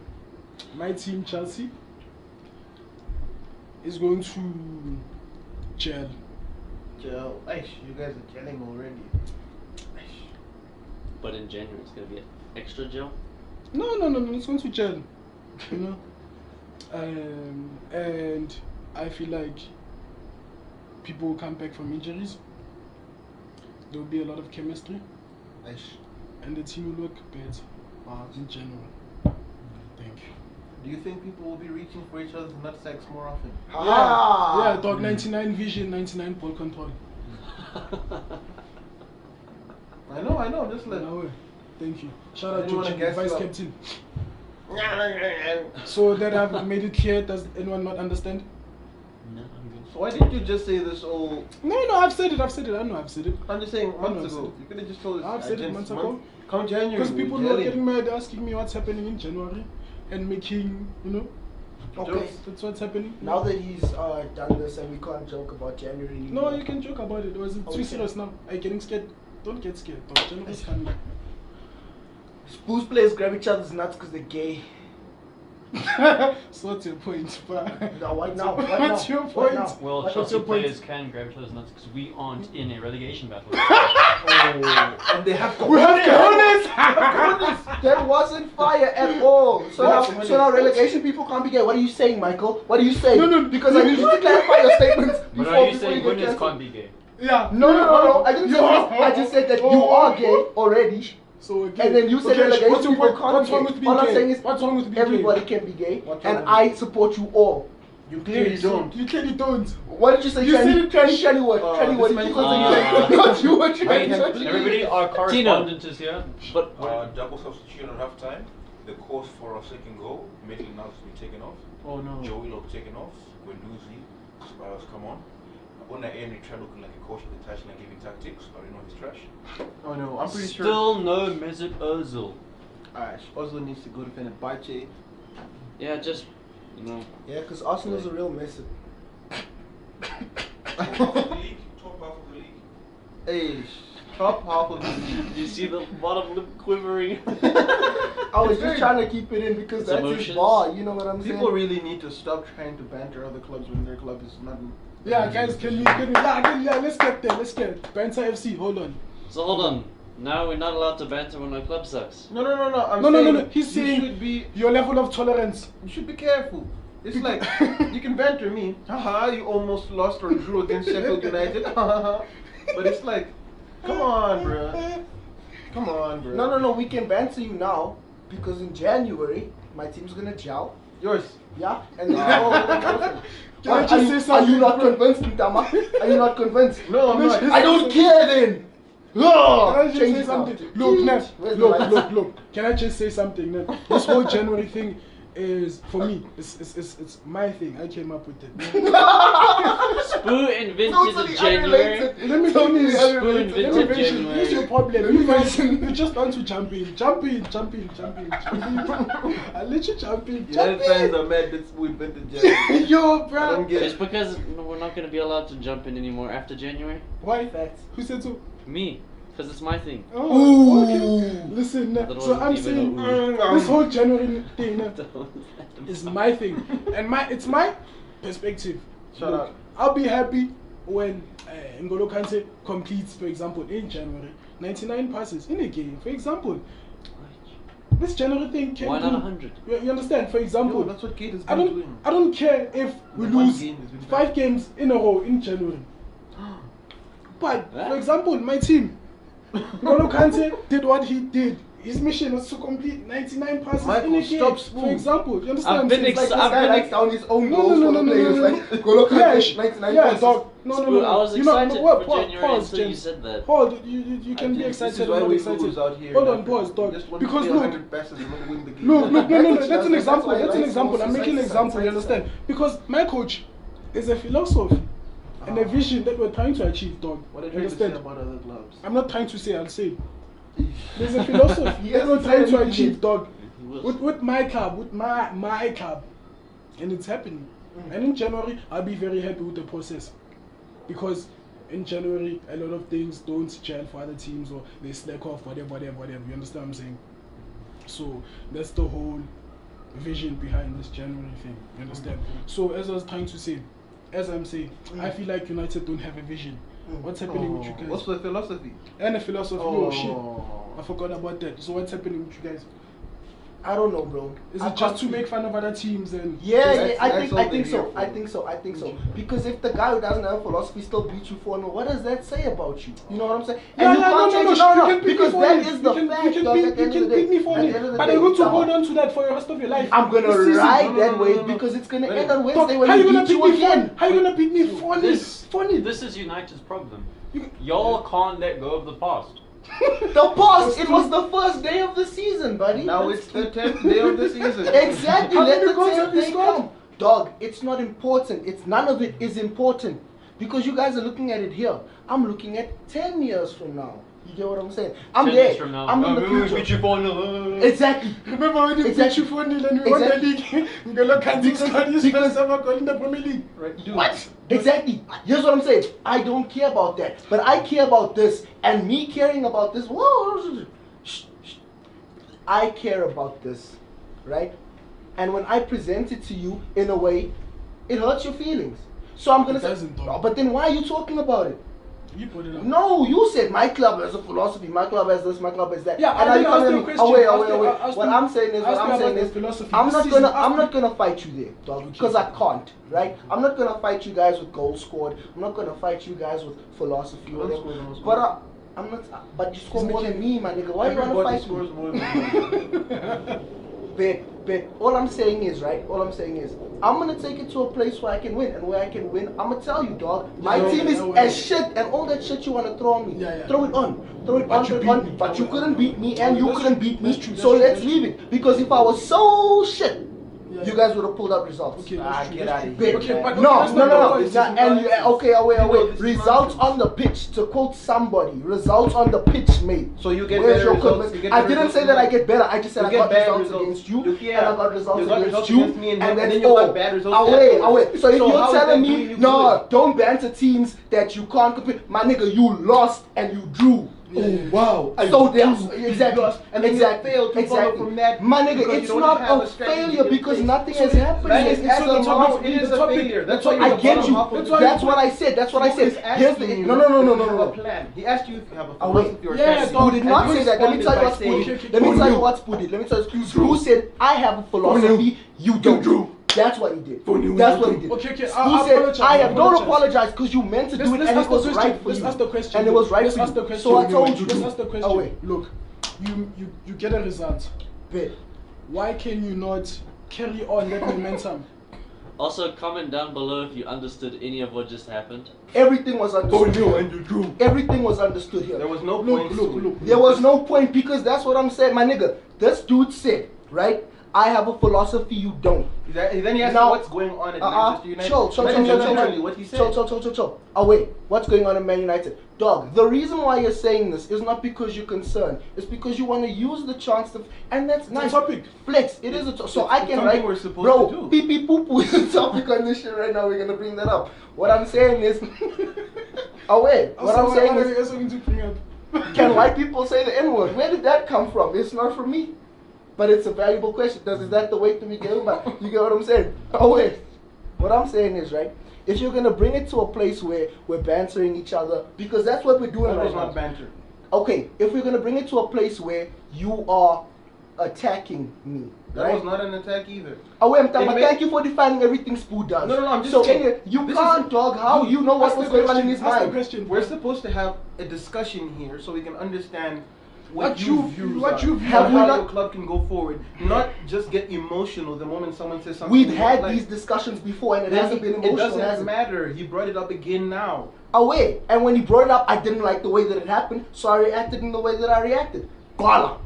My team, Chelsea, is going to gel. Gel. Aish, you guys are gelling already. Aish. But in January, it's gonna be extra gel. No, it's going to gel. You know? And I feel like people will come back from injuries. There will be a lot of chemistry. And the team will look better in general. Thank you. Do you think people will be reaching for each other's nutsacks more often? Yeah, dog 99 vision, 99 ball control. I know. Just let. No way. Thank you. Shout out Anyone to guess Vice what? Captain. So that I've made it clear, does anyone not understand? No, I'm good. So why didn't you just say this all? No, I've said it. I know I've said it. I'm just saying months I've said ago. it. You could have just told us. I've said it months ago. Come January. Because people we're were getting gelling. mad asking me what's happening in January and making, Okay. that's what's happening. Now that he's done this and we can't joke about January anymore. No, you can joke about it. Or is it too serious now? Are you getting scared? Don't get scared. Dog. January's coming. Spurs players grab each other's nuts because they're gay. So what's your point, bro? No, what now? What What's now? your What point? now? Well, What's Chelsea your point? players can grab each other's nuts because we aren't in a relegation battle. And they have We have cojones! That wasn't fire at all. So now relegation people can't be gay. What are you saying, Michael? What are you saying? No. Because I need you to clarify your statements But before are you before saying get winners cancelled. can't be gay? Yeah. No. I didn't say this. I just said that you are gay already. So again, And then you said okay, relegation what's your people point? can't What's be wrong gay. with being All I'm gay? saying is What's wrong with being everybody gay? can be gay, What's and wrong with I support you all. You clearly don't. You clearly don't. What did you say? You said it- Tranny what? Tranny what? this Did you man- say not you what you Wait, said? everybody, our correspondent is here. But Double substitution at half time. The course for our second goal, Maitland Niles will be taken off. Oh no. Joey Locke taken off. Guendouzi, Ceballos come on. Una Henry tried looking like a coach at the touchline giving tactics, but you know he's trash. Oh no. I'm pretty sure. Still no Mesut Ozil. Alright. Oslo needs to go defend Bache. yeah, just Yeah, because Arsenal's a real mess. Top half of the league. Top half of the league. Hey, top half of the league. you see the bottom lip quivering. I was just trying to keep it in because It's that's his emotions. bar. You know what I'm saying? People really need to stop trying to banter other clubs when their club is not. Yeah, guys, can we let's get there. Let's get Banter FC. Hold on. So hold on. Now we're not allowed to banter when our club sucks. No. I'm No. saying He's saying you should be. your level of tolerance. You should be careful. It's like you can banter me. Haha, you almost lost or drew against Sheffield United. But it's like, come on, bro. Come on, bro. No. We can banter you now because in January my team's gonna gel. Yours. Yeah, and then Can I just say something? Are you not convinced, Ntama? Are you not convinced? No, I'm not. I don't care then. Can I just Change say it something? now. Look, Nat, Where's the lights? look. Can I just say something, Nat? This whole January thing is, for me, it's my thing. I came up with it. Spoo invented Totally January. unrelated. Let me Totally finish. unrelated. Let me Let me Vintage finish. January. Here's your problem. You just want to jump in. I let you jump in. United fans are mad that we invented January. Yo, I bro. don't get It's it. because we're not going to be allowed to jump in anymore after January. Why? Facts. Who said so? Me, because it's my thing. Oh, okay. Listen, That so I'm wasn't even saying a this whole January thing is my thing, and it's my perspective. Shut Look, up. I'll be happy when N'Golo Kante completes, for example, in January, 99 passes in a game. For example, this January thing can Why not do. 100? You understand? For example, No, that's what Kate has I been don't doing. I don't care if we The one lose game has been 5 games in a row in January. But Huh? for example, my team, N'Golo Kante did what he did his mission was to complete 99 passes Michael, in a game. stop For spoon. example, you understand? I've been It's Like this I've guy been writes down his own No, goals no, for no, the no, players. no, no. Like, go look yeah, at 99 yeah, passes. dog. No. I was You know, excited what, for January pause, until you James. said that. Hold, you can be This excited is why or not we excited. lose out here. Hold in on, Africa. pause, dog. Just want Because to play look, 100 passes and not win the game. no, That's that's an why example. I That's an like example. I'm most making an excited example. You sides. understand? Because my coach is a philosophy and a vision that we're trying to achieve, dog. What did You you say understand? about other clubs? I'm not trying to say. I'll say. There's a philosophy Yes, that we're trying to very achieve, good. dog. He was. With my club, with my club, and it's happening. And in January, I'll be very happy with the process, because in January a lot of things don't gel for other teams, or they slack off, whatever. You understand what I'm saying? So that's the whole vision behind this January thing. You understand? So as I was trying to say, as I'm saying, I feel like United don't have a vision. What's happening with you guys? What's the philosophy? And a philosophy. Oh shit, I forgot about that. So what's happening with you guys? I don't know, bro. Is I it just can't- to make fun of other teams and Yeah, I that's think all I they're think here so. for. I think so. Because if the guy who doesn't have philosophy still beats you 4-0, what does that say about you? You know what I'm saying? Yeah, And you yeah, can't change it. you No, can beat me because for that it. is the You fact, can dog, beat, at the you end can of the beat me day. for At it. the end of the But day, I'm going to come hold on. on to that for the rest of your life. I'm gonna This season. ride No, no, that no, wave no, no. because it's gonna Wait. end on Dog, Wednesday when how we you gonna beat beat you me again. How you gonna beat me funny? This Funny. this is United's problem. Y'all can't let go of the past. The past, it was the first day of the season, buddy. Now it's the 10th day of the season. Exactly. How Let many the goals 10th have you day scored? come. Dog, it's not important. It's none of it is important. Because you guys are looking at it here. I'm looking at 10 years from now. You get what I'm saying? I'm 10 there. years from now. I'm in the we future. beat you 4-0. Exactly. Remember when you beat Exactly. you 4-0 and we won the Exactly. league? Ngolo Kante scored his because- first ever goal in the Premier League. Right, dude. What? Exactly. Here's what I'm saying. I don't care about that. But I care about this. And me caring about this. Whoa. Shh, shh. I care about this. Right? And when I present it to you in a way, it hurts your feelings. So I'm gonna It say, doesn't, though. "Oh, but then why are you talking about it? You put it up. No, you said my club has a philosophy, my club has this, my club has that. Yeah, and I now you didn't come ask at you me, a question. away. Ask What me- I'm saying is, ask me about is, the philosophy. I'm This not season, gonna, ask I'm me- not gonna fight you there, dog, because I can't, right? I'm not gonna fight you guys with goals scored. I'm not gonna fight you guys with philosophy or Don't whatever. score, don't But score. I'm not. But you score He's more than me, my nigga. Why you wanna Everybody fight scores me? more than you. Bet. All I'm saying is, right? All I'm saying is, I'm gonna take it to a place where I can win, and where I can win, I'm gonna tell you, dog. My Yeah, team is yeah, as shit, and all that shit you wanna throw on me. Yeah. Throw it on. Throw it But on. you Throw it beat on. me. But you Throw it couldn't on. beat me, and you That's couldn't true. beat me. That's true. So That's let's true. leave it. Because if I was so shit, Yeah. you guys would have pulled out results. Okay, that's true, get that's out of true. here. Okay, but No, that's no, not the no, point. it's not. And you, okay, away. this is Results nonsense. on the pitch. To quote somebody, results on the pitch, mate. So you get Where's better your results, commitment? you get I better didn't results say than that I me. get better. I just said You I get got bad results results. against you, Yeah. and I got results You got against results you, against me and him, and and that's then you all. got bad results Away. afterwards. So if So you're how is telling that me, doing you no, good? don't banter teams that you can't compete. My nigga, you lost and you drew. Yeah, yeah. Wow. So there's exactly, And then you exactly, failed to follow exactly. from that My nigga, because you it's don't not have a a strategy failure in because place. nothing So has the- happened. That yet. is As so a the topic- month, it is the a topic- failure. That's the why topic- you're I the get bottom you. half of the That's table. what I said. That's what I He's said. asking Here's the you no. if you have a plan. He asked you if you have a Oh, wait. philosophy or Yeah, strategy. dog. Who did not And you say that? Let me responded tell you by what's saying, Spudit. Let me tell you what's Spudit. Let me tell you. Who said I have a philosophy? You don't. That's what he did. That's what he did. Okay, Who I said apologize, I have don't apologize. apologize because you meant to do it Let's and ask it the was question. right for Let's you. ask the question. And it was right Let's for ask the you. question. So I told you. Let's ask the question. Oh wait. Look, you get a result. Bet. Why can you not carry on that momentum? Also, comment down below if you understood any of what just happened. Everything was understood. and you drew. Everything was understood here. There was no Look, point. look. There was no point because that's what I'm saying, my nigga. This dude said, right? I have a philosophy, you don't. Then he asked Now- me what's going on at Manchester United. Chill. That is literally what he said. Chill. Oh wait, what's going on in Man United? Dog, the reason why you're saying this is not because you're concerned. It's because you want to use the chance to, and that's nice. topic. Flex. It is a so It's I can something write. we're supposed Bro, to do. pee pee poo poo is a topic on this shit right now. We're gonna bring that up. What I'm saying is, oh wait, what I'm saying is, That's something to bring up. can white people say the N word? Where did that come from? It's not from me. But it's a valuable question. Is that the way to be given? But you get what I'm saying? Oh wait. What I'm saying is, right, if you're gonna bring it to a place where we're bantering each other, because that's what we're doing That right was not now. banter. Okay, if we're gonna bring it to a place where you are attacking me, That right? was not an attack either. Oh wait, but It may- thank you for defining everything Spoo does. No, I'm just so saying. You This can't, is- dog. How you know what Ask was the going on in question, his ask the mind? question. We're supposed to have a discussion here so we can understand what your views have are, we how not? your club can go forward, not just get emotional the moment someone says something. We've you had don't like. these discussions before, and it Then hasn't been it emotional. doesn't matter. He brought it up again now. Away, and when he brought it up, I didn't like the way that it happened, so I reacted in the way that I reacted. Bala.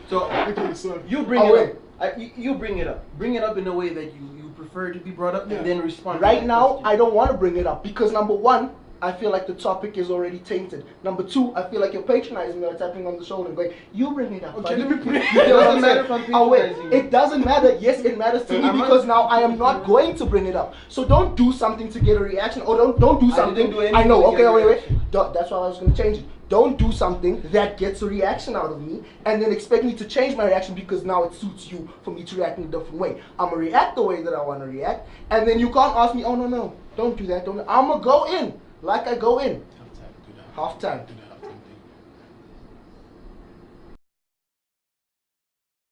So Okay, so you bring Away. it up. You bring it up. Bring it up in a way that you prefer to be brought up, Yeah. and then respond. Right to that now, question. I don't want to bring it up because number one, I feel like the topic is already tainted. Number two, I feel like you're patronizing me or tapping on the shoulder and going, you bring it up. Okay, buddy." let me put it- You get what I'm It doesn't matter saying? if I'm Oh, wait, patronizing you. it doesn't matter. Yes, it matters to me I'm not- because now I am not going to bring it up. So don't do something to get a reaction, or don't do I something. didn't do anything I know. to Okay, get a wait. reaction. That's why I was going to change it. Don't do something that gets a reaction out of me and then expect me to change my reaction because now it suits you for me to react in a different way. I'm going to react the way that I want to react, and then you can't ask me, oh, no, don't do that. I'm going to go in like I go in. halftime, do that. Halftime. Do that.